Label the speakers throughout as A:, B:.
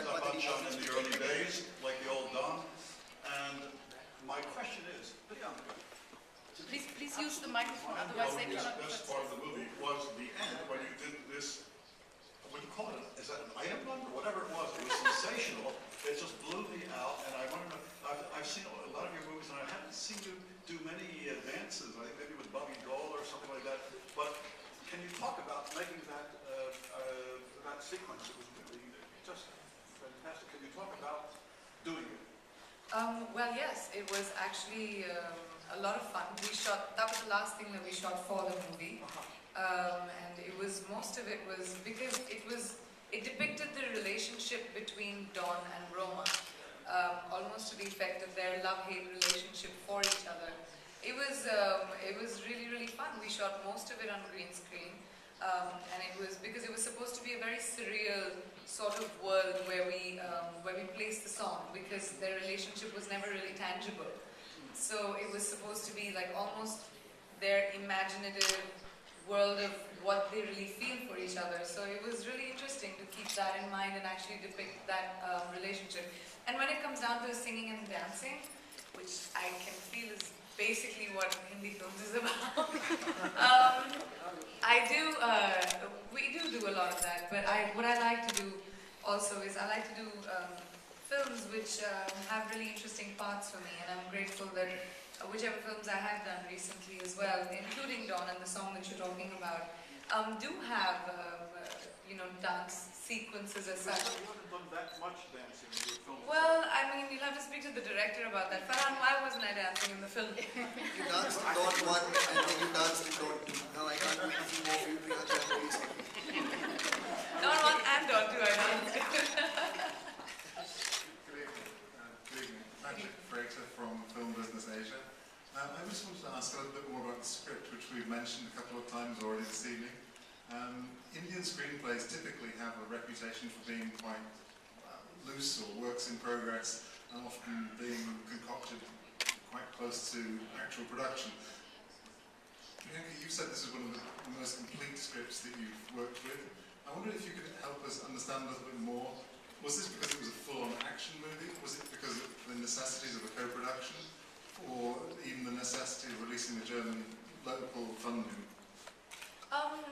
A: that much in the early days, like the old Don. And my question is,
B: Please use the microphone, otherwise they cannot.
A: The best part of the movie was the end when you did this. What do you call it? Is that an item number? Whatever it was sensational. It just blew me out. And I wonder, I've seen a lot of your movies, and I haven't seen you do many dances. I think maybe with Bobby Dole or something like that. But can you talk about making that that sequence? It was really just fantastic. Can you talk about doing it?
C: Well, yes, it was actually a lot of fun. That was the last thing that we shot for the movie. And most of it was because it depicted the relationship between Don and Roma, almost to the effect of their love-hate relationship for each other. It was really, really fun. We shot most of it on green screen. And it was because it was supposed to be a very surreal sort of world where we placed the song, because their relationship was never really tangible. So it was supposed to be like almost their imaginative world of what they really feel for each other. So it was really interesting to keep that in mind and actually depict that relationship. And when it comes down to singing and dancing, which I can feel is basically what Hindi films is about. We do a lot of that, but what I like to do also is I like to do films which have really interesting parts for me, and I'm grateful that whichever films I have done recently as well, including Dawn and the song that you're talking about, do have dance sequences as such.
A: You haven't done that much dancing in your films.
C: Well, I mean, you'll have to speak to the director about that. Farhan, why wasn't I dancing in the film?
D: You danced in Dawn 1 and then you danced in Dawn 2. Now I can't do anything more for you, Priyanka.
C: Dawn 1 and Dawn 2 I danced.
E: Good evening. Patrick Frater from Film Business Asia. I just wanted to ask a little bit more about the script, which we've mentioned a couple of times already this evening. Indian screenplays typically have a reputation for being quite loose or works in progress, and often being concocted quite close to actual production. Priyanka, you said this is one of the most complete scripts that you've worked with. I wonder if you could help us understand a little bit more. Was this because it was a full-on action movie? Was it because of the necessities of a co-production? Or even the necessity of releasing the German local funding?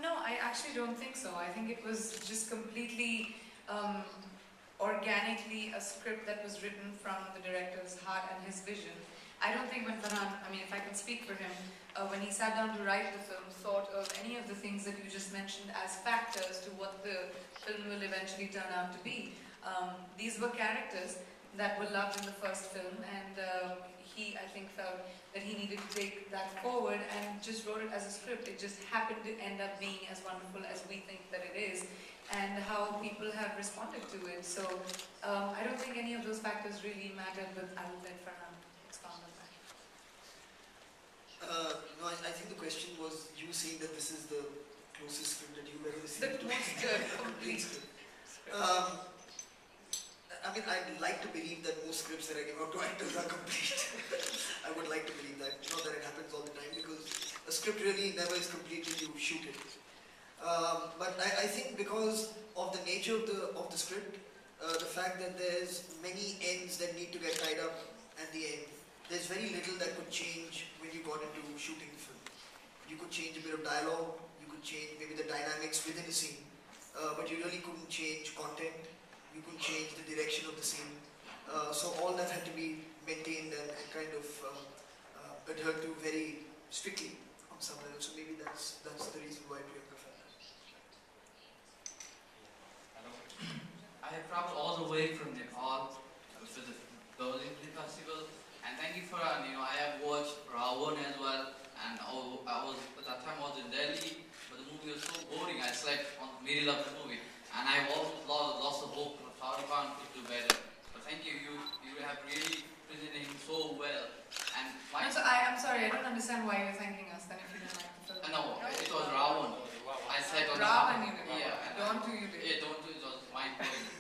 C: No, I actually don't think so. I think it was just completely organically a script that was written from the director's heart and his vision. I don't think when Farhan, if I can speak for him, when he sat down to write the film, thought of any of the things that you just mentioned as factors to what the film will eventually turn out to be. These were characters that were loved in the first film, and he, I think, felt that he needed to take that forward and just wrote it as a script. It just happened to end up being as wonderful as we think that it is, and how people have responded to it. So I don't think any of those factors really mattered, but I will let Farhan expound on that.
D: No, I think the question was, you saying that this is the closest script that you've ever
C: The
D: received.
C: most complete script.
D: I'd like to believe that most scripts that I give out to actors are complete. I would like to believe that. Not that it happens all the time, because a script really never is complete till you shoot it. But I think because of the nature of the script, the fact that there's many ends that need to get tied up at the end, there's very little that could change when you got into shooting the film. You could change a bit of dialogue, you could change maybe the dynamics within a scene, but you really couldn't change content. You could change the direction of the scene. So all that had to be maintained and kind of adhered to very strictly on some level. So maybe that's the reason why Priyanka felt that.
F: Hello. I have traveled all the way from Nepal to the Berlin Film Festival, and thank you for I have watched Ravan as well, and I was at that time I was in Delhi, but the movie was so boring. I slept on the middle of the movie. And I almost lost the hope of how you can't do better. But thank you, you have really presented him so well. And
C: I'm sorry, I don't understand why you're thanking us then if you don't like the film.
F: No, it was Ravan. I said on
C: Ravan you did.
F: Yeah.
C: Don't do you did.
F: Yeah, don't do it was mind blowing.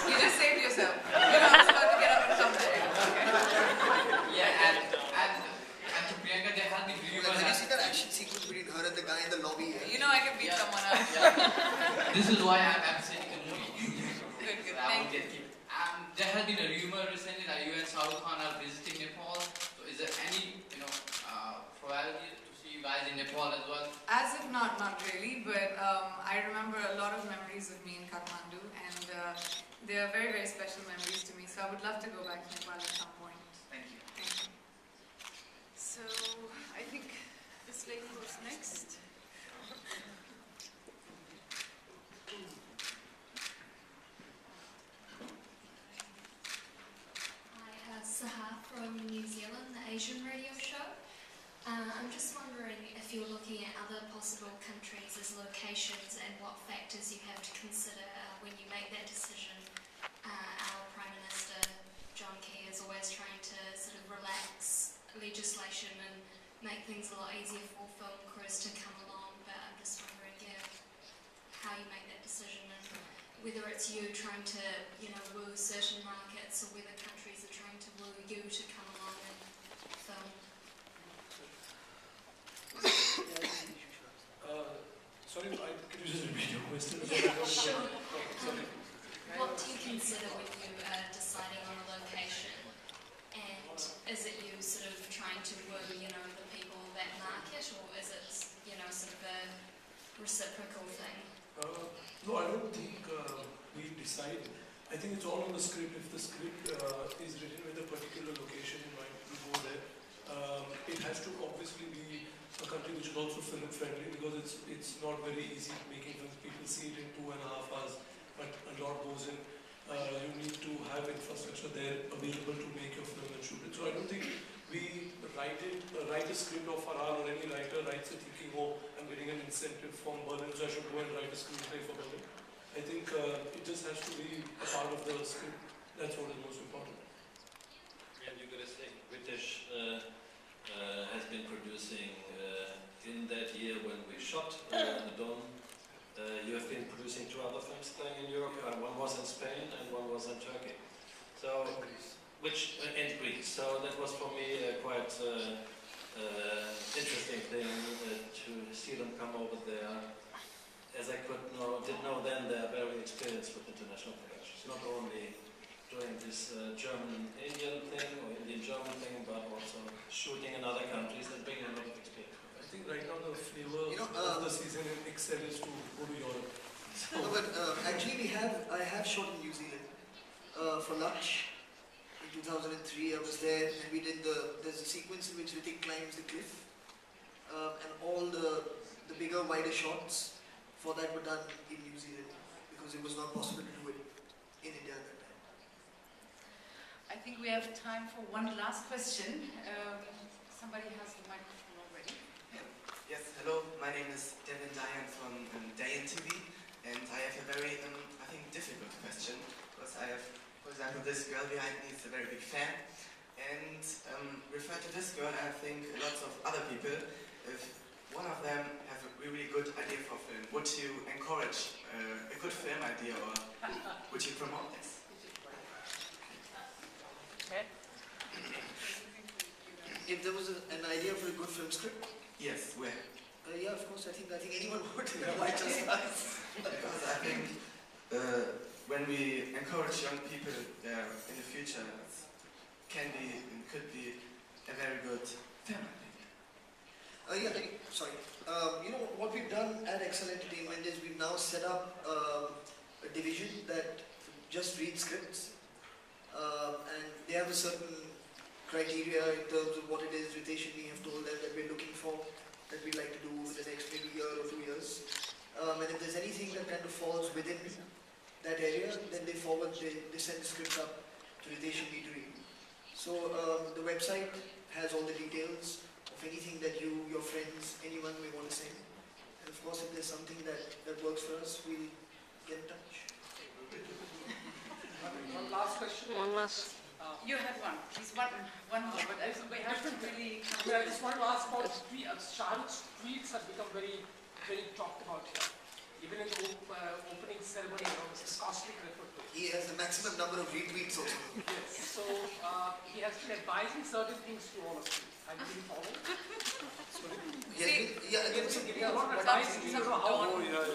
C: You just saved yourself. You're not about to get up and come there.
F: Yeah, and to Priyanka, there has been rumors.
D: Have you seen that action sequence between her and the guy in the lobby?
C: You know I can beat someone up.
F: Yeah. This is why I'm saying the movie. Nepal as well?
C: As if not really, but I remember a lot of memories of me in Kathmandu, and they are very, very special memories to me. So I would love to go back to Nepal at some point.
F: Thank you.
C: Thank you.
B: So I think this lady goes next.
G: Hi, Saha from New Zealand, the Asian radio show. I'm just wondering if you're looking at other possible countries as locations and what factors you have to consider when you make that decision. Our Prime Minister, John Key, is always trying to sort of relax legislation and make things a lot easier for film crews to come along, but I'm just wondering how you make that decision and whether it's you trying to, woo certain markets or whether countries are trying to woo you to come along and film.
H: Sorry, could you just repeat your question?
G: Yeah, sure.
H: Sorry.
G: What do you consider when you are deciding on a location? And is it you sort of trying to woo, the people of that market, or is it, sort of a reciprocal thing?
H: No, I don't think we decide. I think it's all on the script. If the script is written with a particular location in mind, we go there. It has to obviously be a country which is also film friendly, because it's not very easy making films. People see it in 2.5 hours, but a lot goes in. You need to have infrastructure there available to make your film and shoot it. So I don't think we write a script, or Farhan or any writer writes it thinking, oh, I'm getting an incentive from Berlin, so I should go and write a screenplay for Berlin. I think it just has to be a part of the script. That's what is most important.
I: And you're going to say British has been producing in that year when we shot The Dawn. You have been producing 2 other films playing in Europe. One was in Spain and one was in Turkey. So, in Greece. So that was for me a quite interesting thing to see them come over there. As I did know then, they are very experienced with international productions. Not only doing this German-Indian thing or Indian-German thing, but also shooting in other countries and bringing a lot of experience.
H: I think right now the flavor of the season in Excel is to go to Europe.
D: No, but actually I have shot in New Zealand for lunch. In 2003 I was there, and we did there's a sequence in which Hrithik climbs the cliff, and all the bigger, wider shots for that were done in New Zealand, because it was not possible to do it in India at that time.
B: I think we have time for one last question. Somebody has the microphone already.
J: Yes, hello, my name is Devin Dayan from Dayan TV, and I have a very, I think, difficult question, because I have, for example, this girl behind me is a very big fan, and refer to this girl, I think lots of other people, if one of them have a really good idea for a film, would you encourage a good film idea, or would you promote this?
D: If there was an idea for a good film script,
J: Yes, where?
D: yeah, of course, I think anyone would. Why just us?
J: Because I think when we encourage young people in the future, it can be and could be a very good film idea.
D: Sorry. What we've done at Excel Entertainment is we've now set up a division that just reads scripts, and they have a certain criteria in terms of what it is Ritesh and me have told them that we're looking for, that we'd like to do in the next maybe year or 2 years. And if there's anything that kind of falls within that area, then they send the script up to Ritesh and me to read. So the website has all the details of anything that you, your friends, anyone may want to send. And of course, if there's something that works for us, we'll get in touch.
K: One last question.
B: You had one. Please, one more, but we haven't really...
K: I just wanted to ask about tweets. Shah Rukh's tweets have become very, very talked about here. Even in the opening ceremony, Mr. Costly referred to.
D: He has the maximum number of retweets also.
K: Yes. So he has been advising certain things to all of you. Have you been following?
D: There was some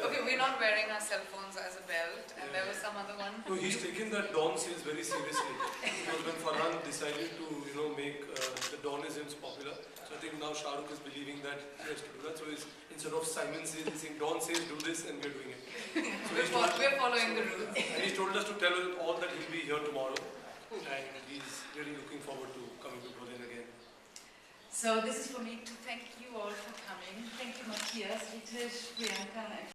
C: Okay, we're not wearing our cell phones as a belt, and there was some other one.
H: No, he's taken that Dawn sales very seriously. Because when Farhan decided to, make the Dawn is popular, so I think now Shah Rukh is believing that has to do that. So instead of Simon says, he's saying, Don says do this, and we're doing it. So
C: We're following the rules.
H: And he's told us to tell us all that he'll be here tomorrow, and he's really looking forward to coming to Berlin again.
B: So this is for me to thank you all for coming. Thank you, Matthias, Ritesh, Priyanka, and